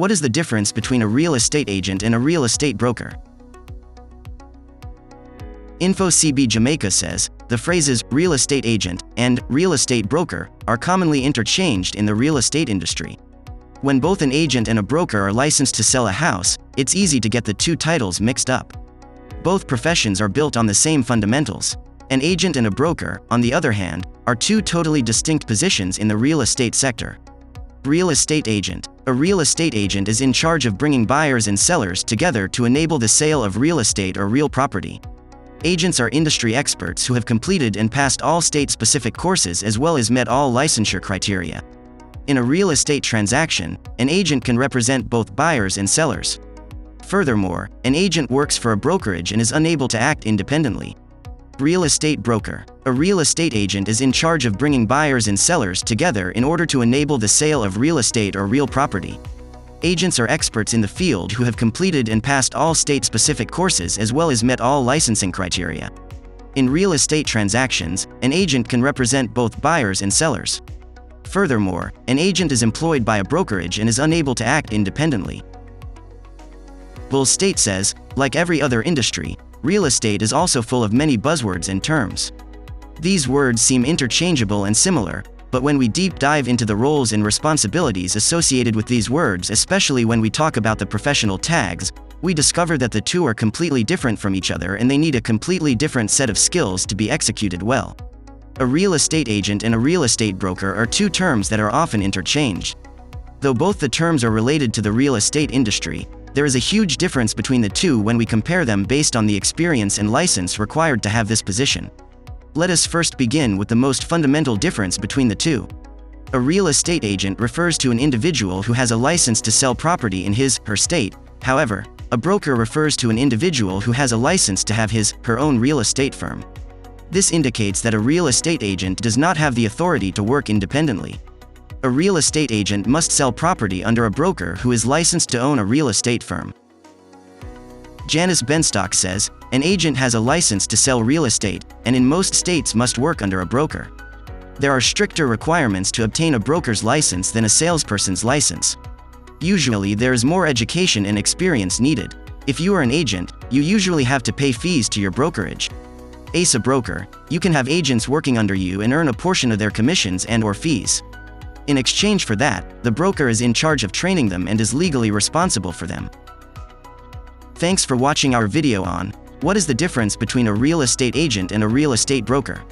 What is the difference between a real estate agent and a real estate broker? InfoCB Jamaica says, the phrases real estate agent and real estate broker are commonly interchanged in the real estate industry. When both an agent and a broker are licensed to sell a house, it's easy to get the two titles mixed up. Both professions are built on the same fundamentals. An agent and a broker, on the other hand, are two totally distinct positions in the real estate sector. Real estate agent. A real estate agent is in charge of bringing buyers and sellers together to enable the sale of real estate or real property. Agents are industry experts who have completed and passed all state-specific courses as well as met all licensure criteria. In a real estate transaction, an agent can represent both buyers and sellers. Furthermore, an agent works for a brokerage and is unable to act independently. Real estate broker. A real estate agent is in charge of bringing buyers and sellers together in order to enable the sale of real estate or real property. Agents are experts in the field who have completed and passed all state-specific courses as well as met all licensing criteria. In real estate transactions, an agent can represent both buyers and sellers. Furthermore, an agent is employed by a brokerage and is unable to act independently. Bull State says, like every other industry, real estate is also full of many buzzwords and terms. These words seem interchangeable and similar, but when we deep dive into the roles and responsibilities associated with these words, especially when we talk about the professional tags, we discover that the two are completely different from each other and they need a completely different set of skills to be executed well. A real estate agent and a real estate broker are two terms that are often interchanged. Though both the terms are related to the real estate industry, there is a huge difference between the two when we compare them based on the experience and license required to have this position. Let us first begin with the most fundamental difference between the two. A real estate agent refers to an individual who has a license to sell property in his/her state. However, a broker refers to an individual who has a license to have his/her own real estate firm. This indicates that a real estate agent does not have the authority to work independently. A real estate agent must sell property under a broker who is licensed to own a real estate firm. Janice Benstock says, an agent has a license to sell real estate, and in most states must work under a broker. There are stricter requirements to obtain a broker's license than a salesperson's license. Usually there is more education and experience needed. If you are an agent, you usually have to pay fees to your brokerage. As a broker, you can have agents working under you and earn a portion of their commissions and/or fees. In exchange for that, the broker is in charge of training them and is legally responsible for them. Thanks for watching our video on what is the difference between a real estate agent and a real estate broker.